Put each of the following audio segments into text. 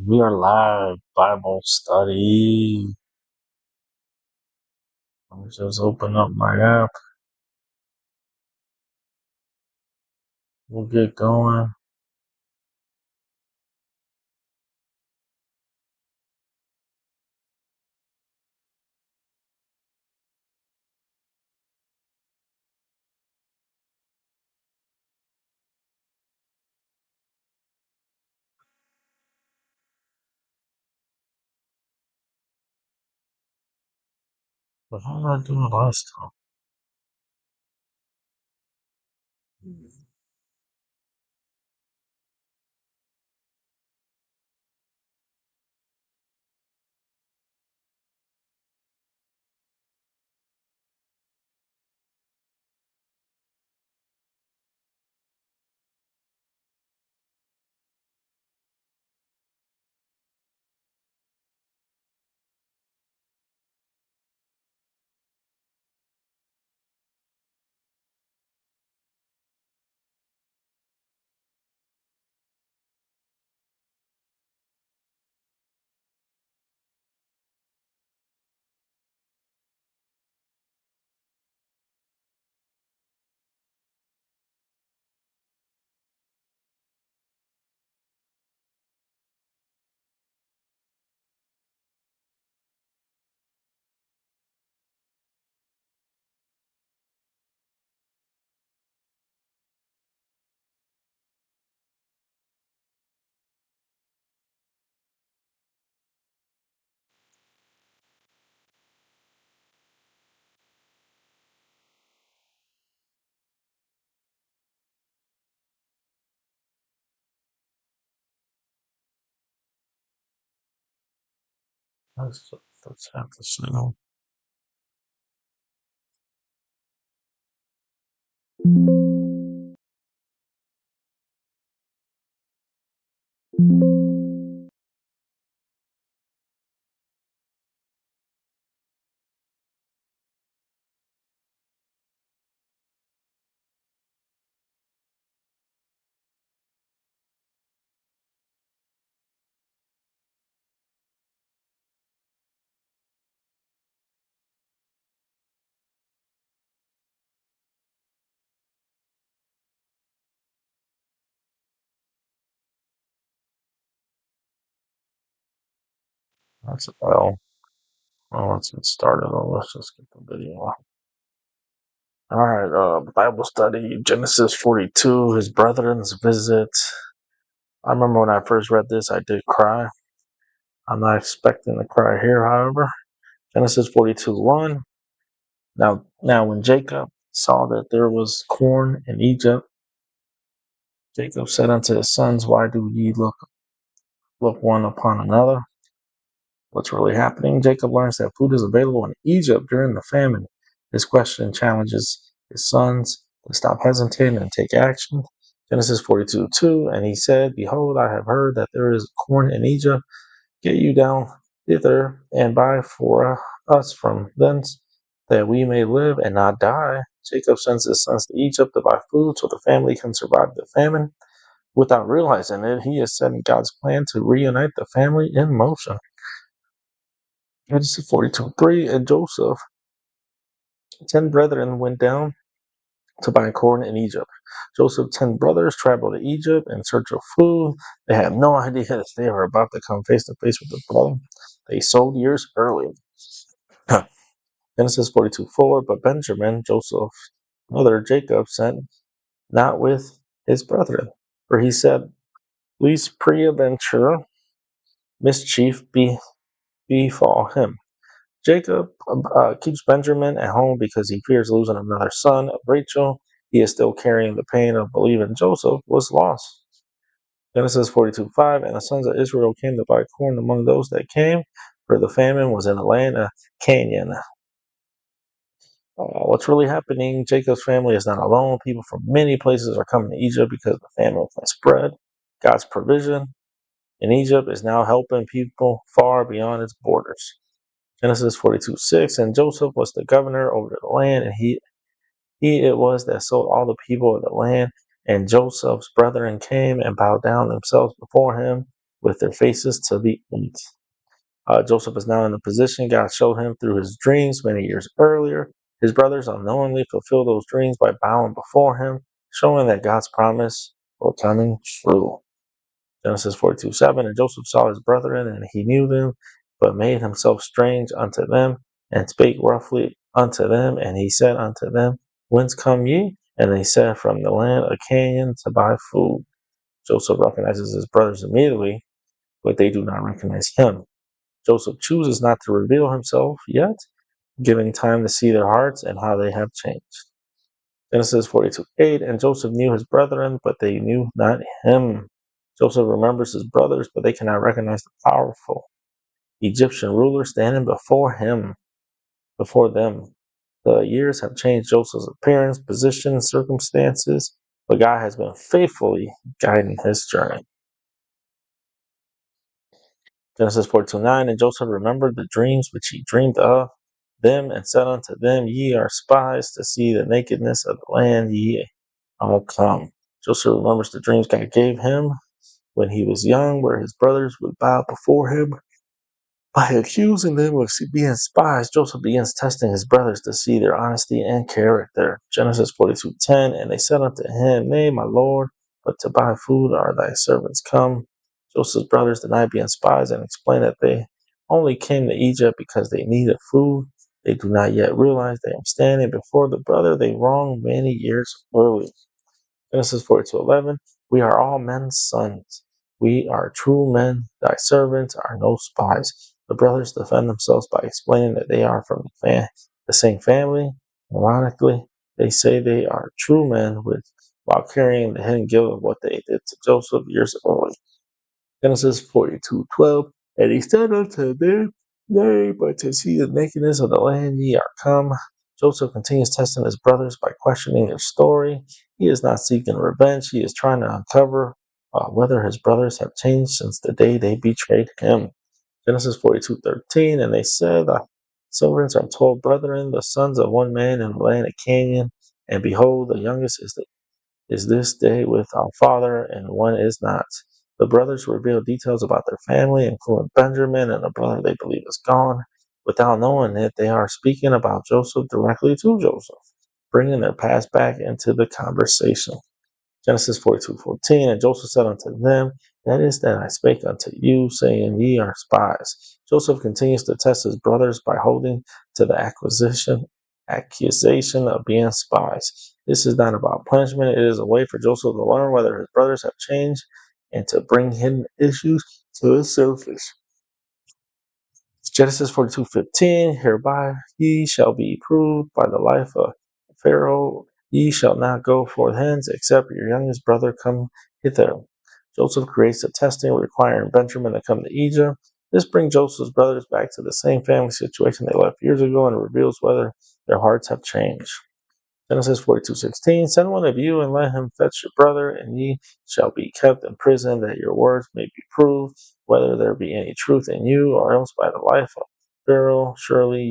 We are live Bible study. Let me just open up my app. We'll get going. But how did I do it last time? Let's have this now. That's well, let's get started. Let's just get the video. All right, Bible study, Genesis 42, his brethren's visit. I remember when I first read this, I did cry. I'm not expecting to cry here, however. Genesis 42:1. Now, when Jacob saw that there was corn in Egypt, Jacob said unto his sons, Why do ye look one upon another? What's really happening? Jacob learns that food is available in Egypt during the famine. His question challenges his sons to stop hesitating and take action. Genesis 42:2. And he said, Behold, I have heard that there is corn in Egypt. Get you down thither and buy for us from thence, that we may live and not die. Jacob sends his sons to Egypt to buy food so the family can survive the famine. Without realizing it, he is setting God's plan to reunite the family in motion. Genesis 42:3. And Joseph, 10 brethren went down to buy corn in Egypt. Joseph's 10 brothers traveled to Egypt in search of food. They had no idea that they were about to come face to face with the problem they sold years earlier. Genesis 42:4. But Benjamin, Joseph's mother Jacob, sent not with his brethren, for he said, Lest peradventure mischief befall him. Jacob keeps Benjamin at home because he fears losing another son of Rachel. He is still carrying the pain of believing Joseph was lost. Genesis 42:5. And the sons of Israel came to buy corn among those that came, for the famine was in the land of Canaan. What's really happening? Jacob's family is not alone. People from many places are coming to Egypt because the famine has spread. God's provision in Egypt is now helping people far beyond its borders. Genesis 42:6. And Joseph was the governor over the land, and he it was that sold all the people of the land. And Joseph's brethren came and bowed down themselves before him. with their faces to the east. Joseph is now in the position God showed him through his dreams many years earlier. His brothers unknowingly fulfill those dreams by bowing before him, showing that God's promise will coming true. Genesis 42:7. And Joseph saw his brethren, and he knew them, but made himself strange unto them, and spake roughly unto them. And he said unto them, Whence come ye? And they said, From the land of Canaan to buy food. Joseph recognizes his brothers immediately, but they do not recognize him. Joseph chooses not to reveal himself yet, giving time to see their hearts and how they have changed. Genesis 42:8. And Joseph knew his brethren, but they knew not him. Joseph remembers his brothers, but they cannot recognize the powerful Egyptian ruler standing before them. The years have changed Joseph's appearance, position, circumstances, but God has been faithfully guiding his journey. Genesis 42:9. And Joseph remembered the dreams which he dreamed of them, and said unto them, Ye are spies to see the nakedness of the land, ye are come. Joseph remembers the dreams God gave him when he was young, where his brothers would bow before him. By accusing them of being spies, Joseph begins testing his brothers to see their honesty and character. Genesis 42:10. And they said unto him, Nay, my Lord, but to buy food are thy servants come. Joseph's brothers denied being spies and explained that they only came to Egypt because they needed food. They do not yet realize they are standing before the brother they wronged many years earlier. Genesis 42:11. We are all men's sons. We are true men. Thy servants are no spies. The brothers defend themselves by explaining that they are from the same family. Ironically, they say they are true men while carrying the hidden guilt of what they did to Joseph years earlier. Genesis 42:12. And he said unto them, Nay, but to see the nakedness of the land ye are come. Joseph continues testing his brothers by questioning their story. He is not seeking revenge. He is trying to uncover whether his brothers have changed since the day they betrayed him. Genesis 42:13. And they said, Servants are told, Brethren, the sons of one man in the land of Canaan, and behold, the youngest is this day with our father, and one is not. The brothers reveal details about their family, including Benjamin and a brother they believe is gone. Without knowing it, they are speaking about Joseph directly to Joseph, bringing their past back into the conversation. Genesis 42:14. And Joseph said unto them, That is that I spake unto you, saying, Ye are spies. Joseph continues to test his brothers by holding to the accusation of being spies. This is not about punishment. It is a way for Joseph to learn whether his brothers have changed and to bring hidden issues to the surface. Genesis 42:15. Hereby ye shall be proved by the life of Pharaoh. Ye shall not go forth hence, except your youngest brother come hither. Joseph creates a testing requiring Benjamin to come to Egypt. This brings Joseph's brothers back to the same family situation they left years ago and reveals whether their hearts have changed. Genesis 42:16. Send one of you and let him fetch your brother, and ye shall be kept in prison, that your words may be proved, whether there be any truth in you, or else by the life of Pharaoh, surely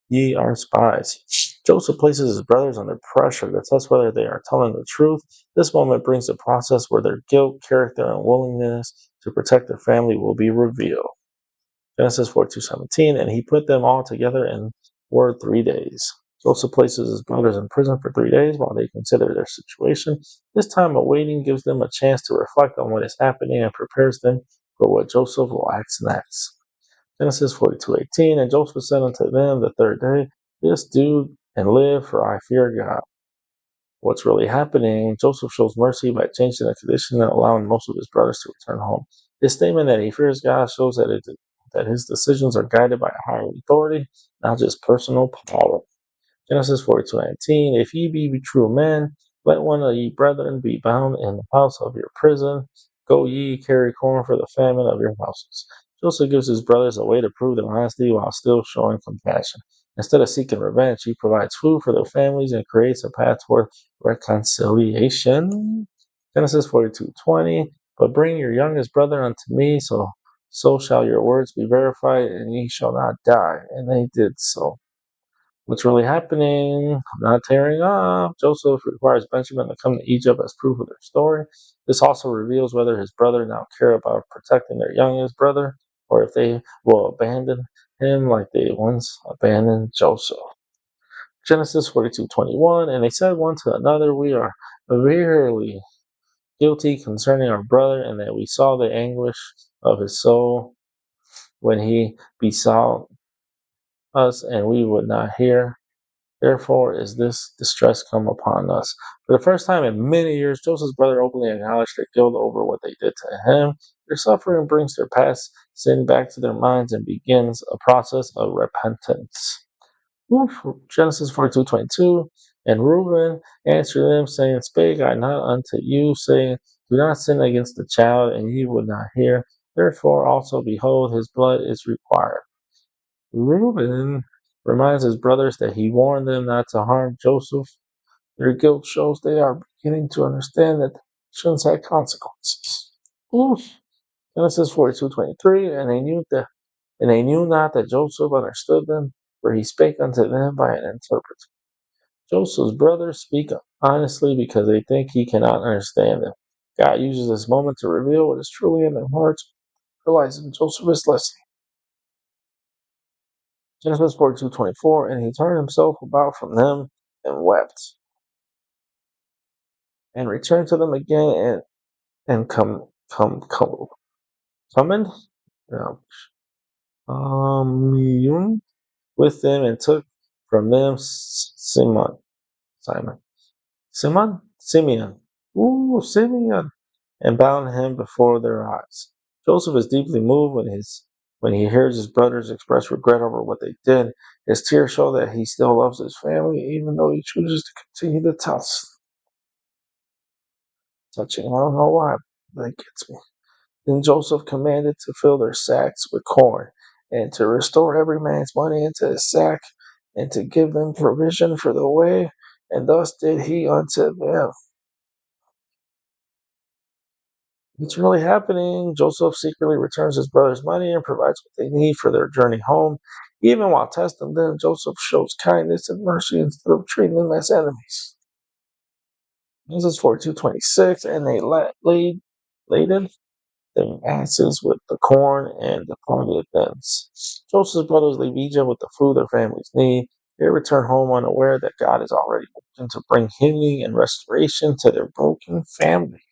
ye are spies. Joseph places his brothers under pressure to test whether they are telling the truth. This moment brings a process where their guilt, character, and willingness to protect their family will be revealed. Genesis 42:17. And he put them all together and were 3 days. Joseph places his brothers in prison for 3 days while they consider their situation. This time of waiting gives them a chance to reflect on what is happening and prepares them for what Joseph will ask next. Genesis 42:18. And Joseph said unto them the third day, This do and live, for I fear God. What's really happening? Joseph shows mercy by changing the condition and allowing most of his brothers to return home. His statement that he fears God shows that his decisions are guided by a higher authority, not just personal power. Genesis 42:19. If ye be true men, let one of ye brethren be bound in the house of your prison. Go ye carry corn for the famine of your houses. Joseph gives his brothers a way to prove their honesty while still showing compassion. Instead of seeking revenge, he provides food for their families and creates a path toward reconciliation. Genesis 42:20. But bring your youngest brother unto me, so shall your words be verified, and ye shall not die. And they did so. What's really happening? Not tearing off. Joseph requires Benjamin to come to Egypt as proof of their story. This also reveals whether his brother now care about protecting their youngest brother, or if they will abandon him like they once abandoned Joseph. Genesis 42:21, and they said one to another, we are verily guilty concerning our brother, and that we saw the anguish of his soul when he besought us, and we would not hear. Therefore is this distress come upon us. For the first time in many years, Joseph's brother openly acknowledged their guilt over what they did to him. Their suffering brings their past sin back to their minds and begins a process of repentance. Genesis 42:22. And Reuben answered them, saying, Spake I not unto you, saying, do not sin against the child, and ye would not hear. Therefore also, behold, his blood is required. Reuben reminds his brothers that he warned them not to harm Joseph. Their guilt shows they are beginning to understand that actions had consequences. Oof. Genesis 42:23, and they knew not that Joseph understood them, for he spake unto them by an interpreter. Joseph's brothers speak honestly because they think he cannot understand them. God uses this moment to reveal what is truly in their hearts, realizing Joseph is listening. Genesis 42:24, and he turned himself about from them and wept, and returned to them again and commoned communed with them and took from them Simeon, Simeon, and bound him before their eyes. Joseph is deeply moved when he hears his brothers express regret over what they did. His tears show that he still loves his family, even though he chooses to continue the task. Touching, I don't know why, but it gets me. Then Joseph commanded to fill their sacks with corn, and to restore every man's money into his sack, and to give them provision for the way, and thus did he unto them. What's really happening? Joseph secretly returns his brothers' money and provides what they need for their journey home. Even while testing them, Joseph shows kindness and mercy instead of treating them as enemies. Genesis 42:26, and they laden their asses with the corn and departed thence. Joseph's brothers leave Egypt with the food their families need. They return home unaware that God is already working to bring healing and restoration to their broken family.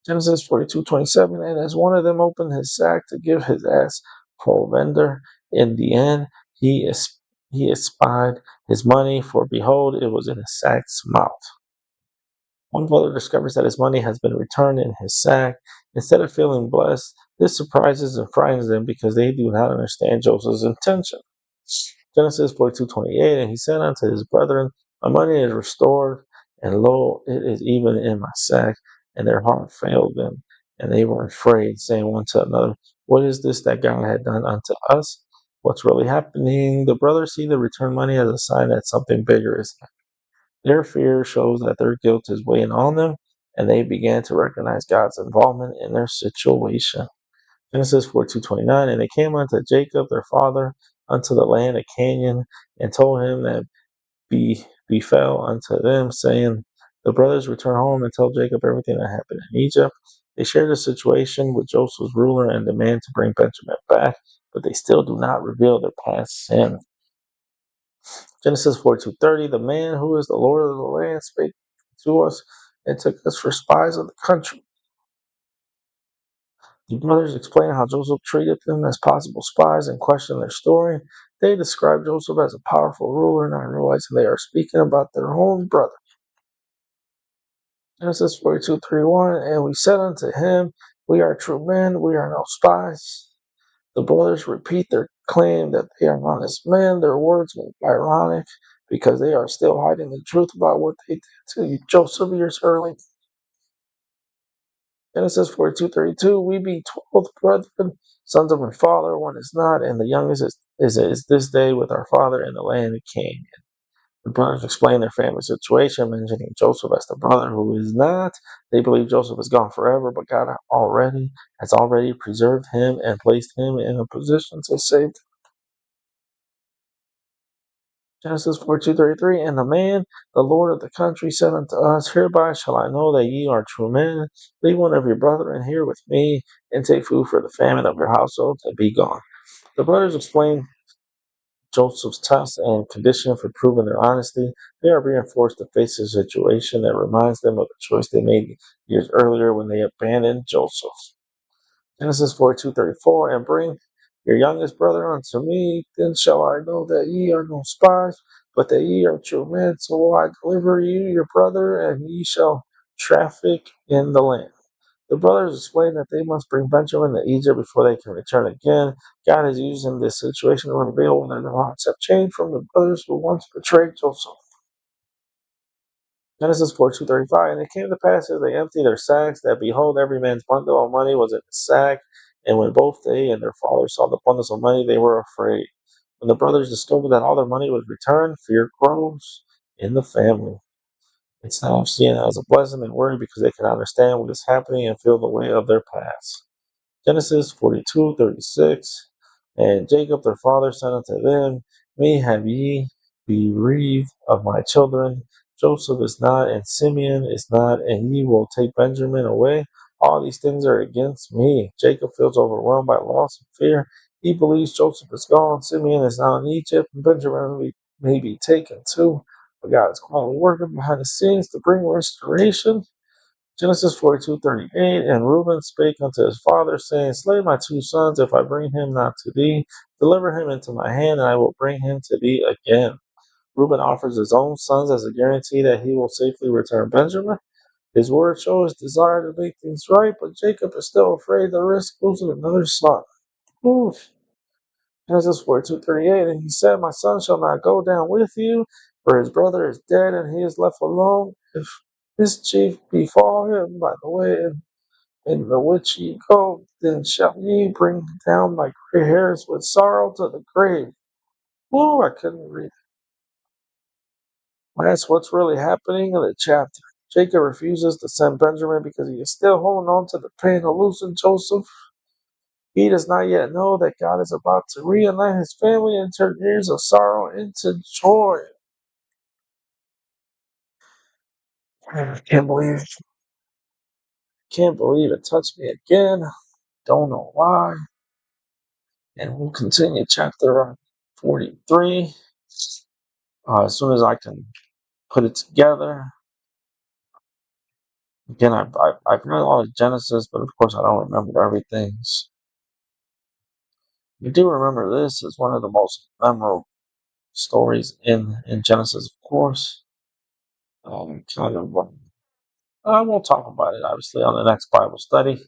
Genesis 42:27, and as one of them opened his sack to give his ass provender, in the end he espied his money, for behold, it was in his sack's mouth. One brother discovers that his money has been returned in his sack. Instead of feeling blessed, this surprises and frightens them because they do not understand Joseph's intention. Genesis 42:28, and he said unto his brethren, my money is restored, and lo, it is even in my sack. And their heart failed them, and they were afraid, saying one to another, what is this that God had done unto us? What's really happening? The brothers see the returned money as a sign that something bigger is happening. Their fear shows that their guilt is weighing on them, and they began to recognize God's involvement in their situation. Genesis 42:29, and they came unto Jacob their father unto the land of Canaan, and told him that befell unto them, saying, the brothers return home and tell Jacob everything that happened in Egypt. They share the situation with Joseph's ruler and demand to bring Benjamin back, but they still do not reveal their past sin. Genesis 42:30, the man who is the Lord of the land spake to us and took us for spies of the country. The brothers explain how Joseph treated them as possible spies and question their story. They describe Joseph as a powerful ruler, not realizing they are speaking about their own brother. Genesis 42:31, and we said unto him, we are true men, we are no spies. The brothers repeat their claim that they are honest men. Their words may be ironic because they are still hiding the truth about what they did to Joseph years early. Genesis 42:32, we be 12 brethren, sons of my father, one is not, and the youngest is this day with our father in the land of Canaan. The brothers explain their family situation, mentioning Joseph as the brother who is not. They believe Joseph is gone forever, but God has already preserved him and placed him in a position to save them. Genesis 42:33, and the man, the Lord of the country, said unto us, hereby shall I know that ye are true men. Leave one of your brethren here with me, and take food for the famine of your household, and be gone. The brothers explain Joseph's test and condition for proving their honesty. They are reinforced to face a situation that reminds them of the choice they made years earlier when they abandoned Joseph. Genesis 42:34, and bring your youngest brother unto me, then shall I know that ye are no spies, but that ye are true men. So will I deliver you your brother, and ye shall traffic in the land. The brothers explain that they must bring Benjamin to Egypt before they can return again. God is using this situation to reveal that their hearts have changed from the brothers who once betrayed Joseph. Genesis 42:35, and it came to pass as they emptied their sacks, that behold, every man's bundle of money was in the sack. And when both they and their father saw the bundles of money, they were afraid. When the brothers discovered that all their money was returned, fear grows in the family. It's now seen as a blessing and worry because they can understand what is happening and feel the weight of their past. Genesis 42:36, and Jacob their father said unto them, me have ye bereaved of my children. Joseph is not, and Simeon is not, and ye will take Benjamin away. All these things are against me. Jacob feels overwhelmed by loss and fear. He believes Joseph is gone, Simeon is now in Egypt, and Benjamin may be taken too. But God is quietly working behind the scenes to bring restoration. Genesis 42:38, and Reuben spake unto his father, saying, slay my two sons, if I bring him not to thee. Deliver him into my hand, and I will bring him to thee again. Reuben offers his own sons as a guarantee that he will safely return Benjamin. His words show his desire to make things right, but Jacob is still afraid to risk losing another son. Oof. Genesis 42:38, and he said, my son shall not go down with you, for his brother is dead, and he is left alone. If mischief befall him by the way in the which ye go, then shall ye bring down my gray hairs with sorrow to the grave. Oh, I couldn't read. That's what's really happening in the chapter. Jacob refuses to send Benjamin because he is still holding on to the pain of losing Joseph. He does not yet know that God is about to reunite his family and turn years of sorrow into joy. I can't believe it touched me again. Don't know why. And we'll continue chapter 43 as soon as I can put it together. Again, I've read all of Genesis, but of course I don't remember everything. I do remember this as one of the most memorable stories in Genesis, of course. Kind of, we'll talk about it obviously on the next Bible study.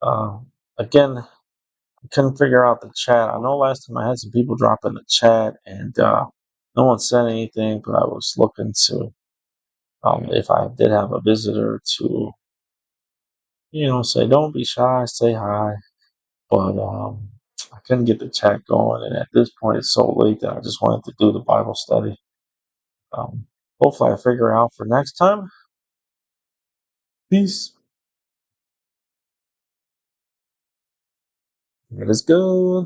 Uh, again, I couldn't figure out the chat. I know last time I had some people drop in the chat, and no one said anything, but I was looking to if I did have a visitor to, say don't be shy, say hi. But I couldn't get the chat going, and at this point it's so late that I just wanted to do the Bible study. Hopefully I figure out for next time. Peace. It is good.